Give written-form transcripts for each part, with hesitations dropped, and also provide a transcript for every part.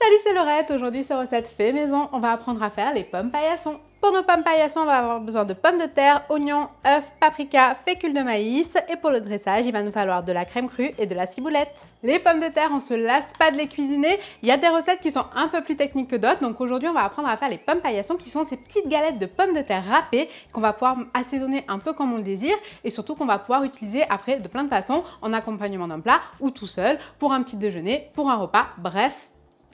Salut, c'est Laurette. Aujourd'hui, c'est recette fait maison. On va apprendre à faire les pommes paillassons. Pour nos pommes paillassons, on va avoir besoin de pommes de terre, oignons, œufs, paprika, fécule de maïs. Et pour le dressage, il va nous falloir de la crème crue et de la ciboulette. Les pommes de terre, on se lasse pas de les cuisiner. Il y a des recettes qui sont un peu plus techniques que d'autres. Donc aujourd'hui, on va apprendre à faire les pommes paillassons qui sont ces petites galettes de pommes de terre râpées qu'on va pouvoir assaisonner un peu comme on le désire et surtout qu'on va pouvoir utiliser après de plein de façons en accompagnement d'un plat ou tout seul pour un petit déjeuner, pour un repas, bref.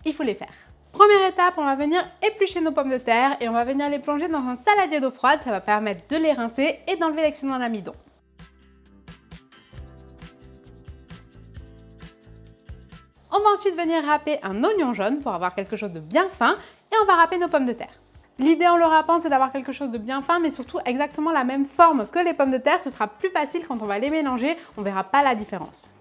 Il faut les faire. Première étape, on va venir éplucher nos pommes de terre et on va venir les plonger dans un saladier d'eau froide. Ça va permettre de les rincer et d'enlever l'excédent d'amidon. On va ensuite venir râper un oignon jaune pour avoir quelque chose de bien fin et on va râper nos pommes de terre. L'idée en le râpant, c'est d'avoir quelque chose de bien fin, mais surtout exactement la même forme que les pommes de terre. Ce sera plus facile quand on va les mélanger, on ne verra pas la différence.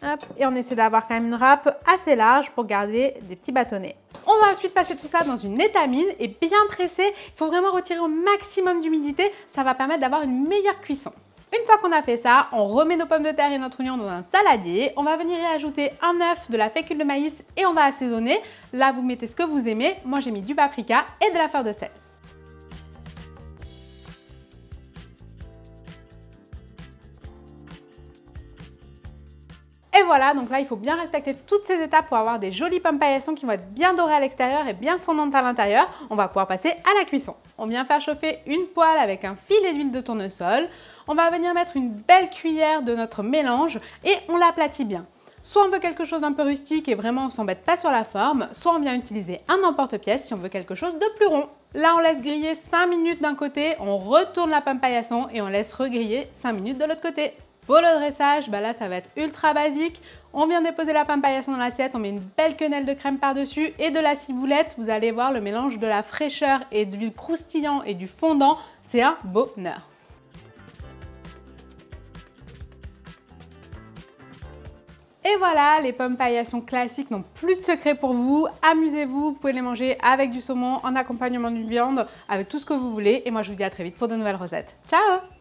Hop, et on essaie d'avoir quand même une râpe assez large pour garder des petits bâtonnets. On va ensuite passer tout ça dans une étamine et bien presser. Il faut vraiment retirer au maximum d'humidité. Ça va permettre d'avoir une meilleure cuisson. Une fois qu'on a fait ça, on remet nos pommes de terre et notre oignon dans un saladier. On va venir y ajouter un œuf, de la fécule de maïs et on va assaisonner. Là, vous mettez ce que vous aimez. Moi, j'ai mis du paprika et de la fleur de sel. Et voilà, donc là, il faut bien respecter toutes ces étapes pour avoir des jolies pommes paillassons qui vont être bien dorées à l'extérieur et bien fondantes à l'intérieur. On va pouvoir passer à la cuisson. On vient faire chauffer une poêle avec un filet d'huile de tournesol. On va venir mettre une belle cuillère de notre mélange et on l'aplatit bien. Soit on veut quelque chose d'un peu rustique et vraiment on ne s'embête pas sur la forme, soit on vient utiliser un emporte-pièce si on veut quelque chose de plus rond. Là, on laisse griller 5 minutes d'un côté, on retourne la pomme paillasson et on laisse regriller 5 minutes de l'autre côté. Pour le dressage, là ça va être ultra basique. On vient déposer la pomme paillasson dans l'assiette, on met une belle quenelle de crème par-dessus et de la ciboulette. Vous allez voir le mélange de la fraîcheur et du croustillant et du fondant, c'est un bonheur. Et voilà, les pommes paillassons classiques n'ont plus de secret pour vous. Amusez-vous, vous pouvez les manger avec du saumon, en accompagnement d'une viande, avec tout ce que vous voulez. Et moi je vous dis à très vite pour de nouvelles recettes. Ciao!